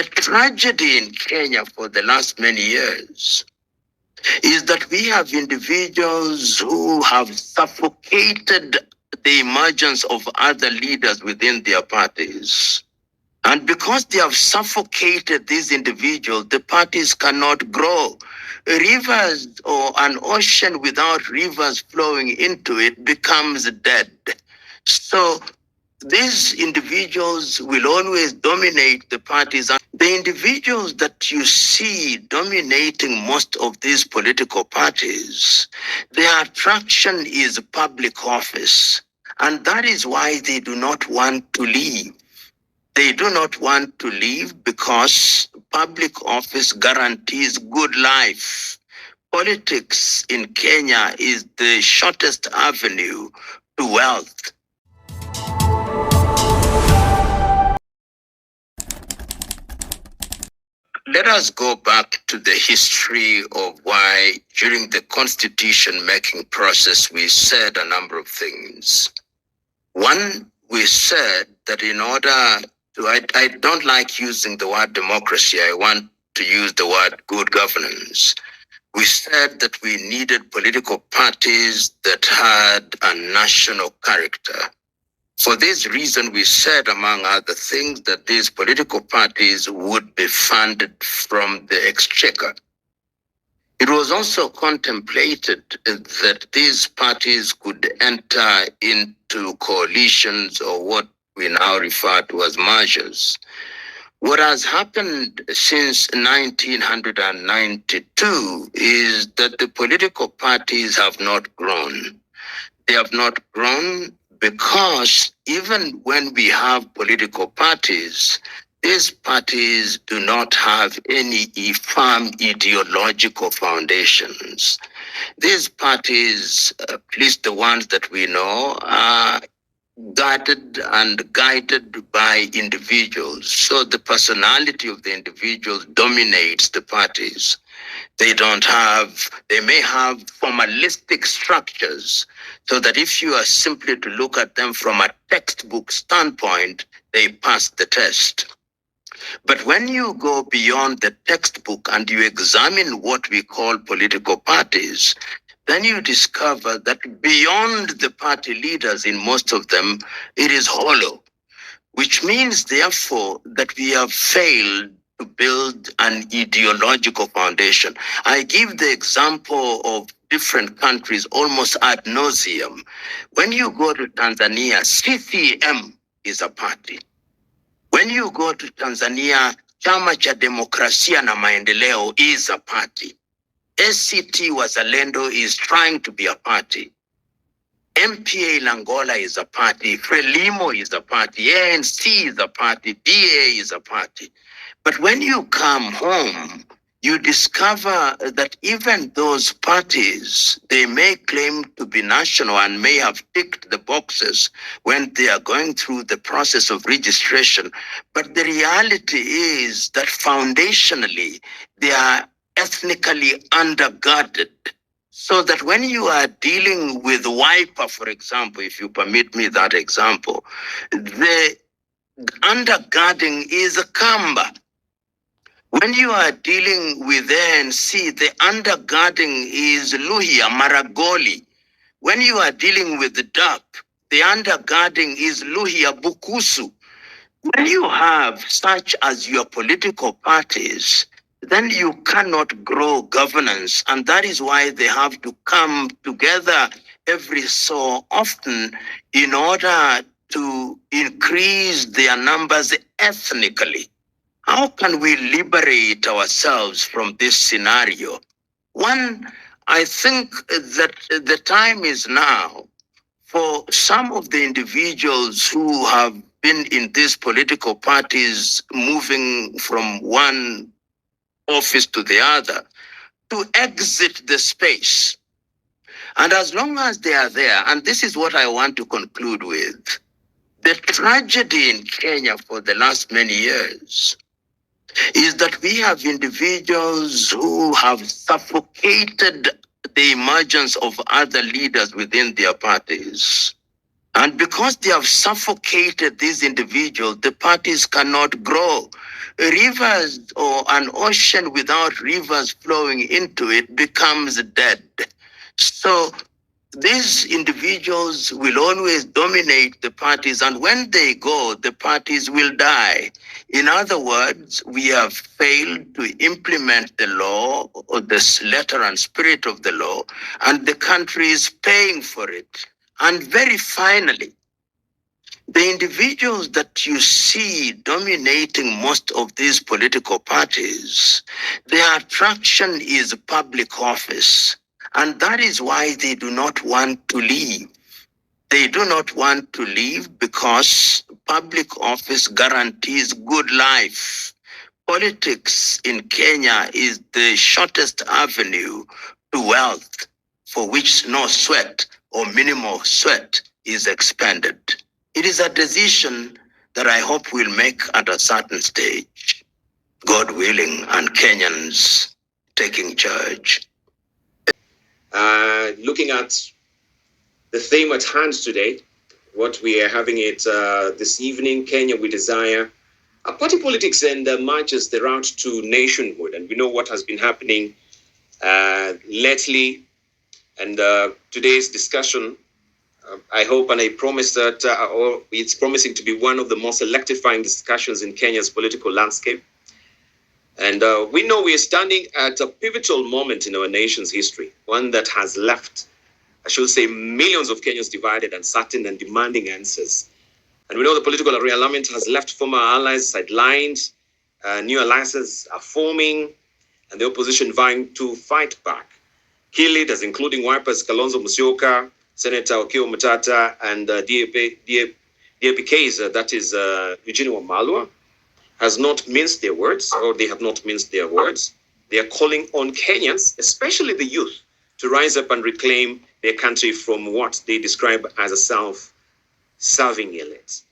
The tragedy in Kenya for the last many years is that we have individuals who have suffocated the emergence of other leaders within their parties. And because they have suffocated these individuals, the parties cannot grow. Rivers or an ocean without rivers flowing into it becomes dead. So these individuals will always dominate the parties. The individuals that you see dominating most of these political parties, their attraction is public office. And that is why they do not want to leave. They do not want to leave because public office guarantees good life. Politics in Kenya is the shortest avenue to wealth. Let us go back to the history of why during the constitution making process we said a number of things. One, we said that in order to, I don't like using the word democracy, I want to use the word good governance. We said that we needed political parties that had a national character. For this reason, we said, among other things, that these political parties would be funded from the exchequer. It was also contemplated that these parties could enter into coalitions or what we now refer to as mergers. What has happened since 1992 is that the political parties have not grown. They have not grown because even when we have political parties, these parties do not have any firm ideological foundations. These parties, at least the ones that we know, are guarded and guided by individuals. So the personality of the individuals dominates the parties. They may have formalistic structures, so that if you are simply to look at them from a textbook standpoint, they pass the test. But when you go beyond the textbook and you examine what we call political parties, then you discover that beyond the party leaders in most of them, it is hollow, which means therefore that we have failed to build an ideological foundation. I give the example of different countries almost ad nauseum. When you go to Tanzania, CCM is a party. When you go to Tanzania, Chama cha Demokrasia na Maendeleo is a party. ACT Wazalendo is trying to be a party. MPA Langola is a party. Frelimo is a party. ANC is a party. DA is a party. But when you come home, you discover that even those parties, they may claim to be national and may have ticked the boxes when they are going through the process of registration. But the reality is that foundationally, they are ethnically undergirded. So that when you are dealing with Wiper, for example, if you permit me that example, the undergirding is a Kamba. When you are dealing with ANC, the undergirding is Luhya, Maragoli. When you are dealing with the DAP, the undergirding is Luhya, Bukusu. When you have such as your political parties, then you cannot grow governance. And that is why they have to come together every so often in order to increase their numbers ethnically. How can we liberate ourselves from this scenario? One, I think that the time is now for some of the individuals who have been in these political parties moving from one office to the other to exit the space. And as long as they are there, and this is what I want to conclude with, the tragedy in Kenya for the last many years is that we have individuals who have suffocated the emergence of other leaders within their parties. And because they have suffocated these individuals, the parties cannot grow. Rivers or an ocean without rivers flowing into it becomes dead. So these individuals will always dominate the parties, and when they go, the parties will die. In other words, we have failed to implement the law or the letter and spirit of the law, and the country is paying for it. And very finally, the individuals that you see dominating most of these political parties, their attraction is public office. And that is why they do not want to leave. They do not want to leave because public office guarantees good life. Politics in Kenya is the shortest avenue to wealth for which no sweat or minimal sweat is expended. It is a decision that I hope we'll make at a certain stage, God willing, and Kenyans taking charge. Looking at the theme at hand today, what we are having it this evening, Kenya We Desire, party politics and marches the route to nationhood. And we know what has been happening lately. And today's discussion, I hope and I promise that it's promising to be one of the most electrifying discussions in Kenya's political landscape. And we know we are standing at a pivotal moment in our nation's history, one that has left, I should say, millions of Kenyans divided, uncertain, and demanding answers. And we know the political realignment has left former allies sidelined, new alliances are forming, and the opposition vying to fight back. Key leaders, including Wipers Kalonzo Musyoka, Senator Okiya Matata, and DAPK's, that is Eugene Wamalwa, has not minced their words, or they have not minced their words. They are calling on Kenyans, especially the youth, to rise up and reclaim their country from what they describe as a self-serving elite.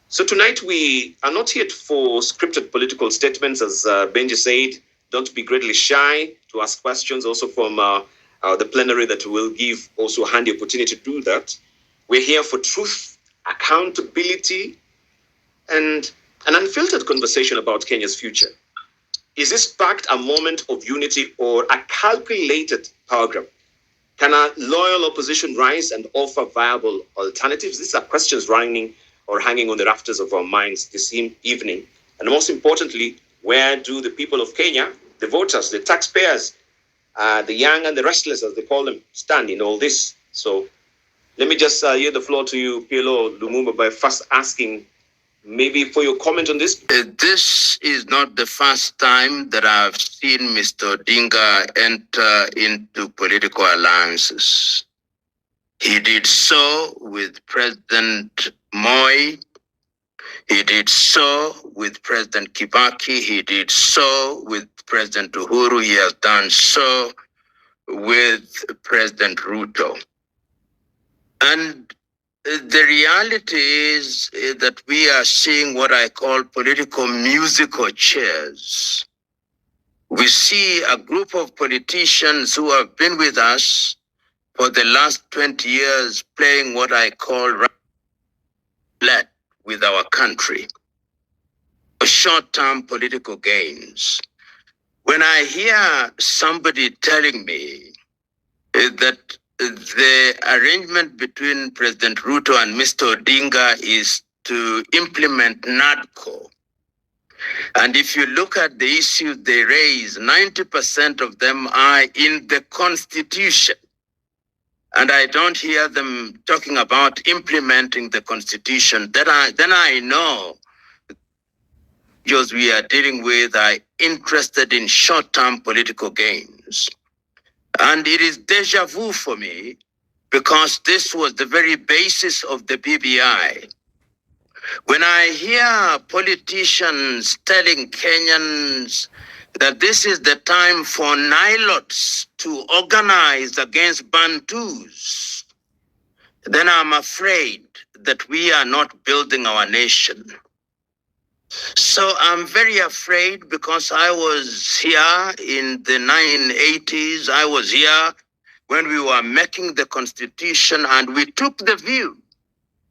So tonight we are not here for scripted political statements, as Benji said. Don't be greatly shy to ask questions, also from the plenary that will give also a handy opportunity to do that. We're here for truth, accountability, and an unfiltered conversation about Kenya's future. Is this packed a moment of unity or a calculated power grab? Can a loyal opposition rise and offer viable alternatives? These are questions hanging on the rafters of our minds this evening. And most importantly, where do the people of Kenya, the voters, the taxpayers, the young and the restless, as they call them, stand in all this? So let me just yield the floor to you, PLO Lumumba, by first asking maybe for your comment on this. This is not the first time that I've seen Mr. Odinga enter into political alliances. He did so with President Moi. He did so with President Kibaki. He did so with President Uhuru. He has done so with President Ruto. And the reality is that we are seeing what I call political musical chairs. We see a group of politicians who have been with us for the last 20 years playing what I call roulette with our country for short-term political gains. When I hear somebody telling me that the arrangement between President Ruto and Mr. Odinga is to implement NADCO. And if you look at the issues they raise, 90% of them are in the Constitution. And I don't hear them talking about implementing the Constitution. Then I know those we are dealing with are interested in short-term political gains. And it is deja vu for me because this was the very basis of the BBI. When I hear politicians telling Kenyans that this is the time for Nilots to organize against Bantus, then I'm afraid that we are not building our nation. So I'm very afraid because I was here in the 1980s. I was here when we were making the Constitution, and we took the view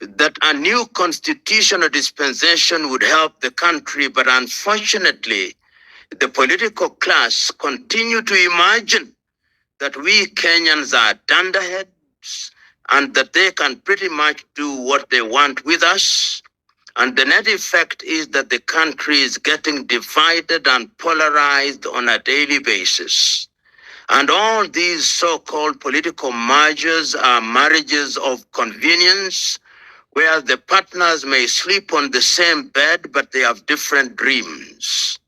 that a new constitutional dispensation would help the country, but unfortunately, the political class continue to imagine that we Kenyans are dunderheads and that they can pretty much do what they want with us. And the net effect is that the country is getting divided and polarized on a daily basis. And all these so-called political mergers are marriages of convenience, where the partners may sleep on the same bed, but they have different dreams.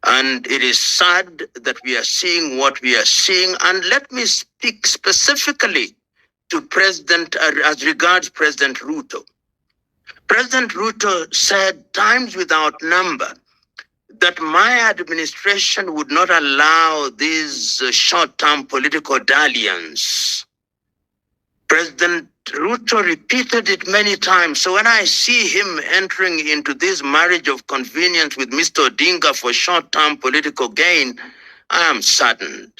And it is sad that we are seeing what we are seeing. And let me speak specifically to President, as regards President Ruto. President Ruto said times without number that my administration would not allow these short-term political dalliance. President Ruto repeated it many times. So when I see him entering into this marriage of convenience with Mr. Odinga for short-term political gain, I am saddened.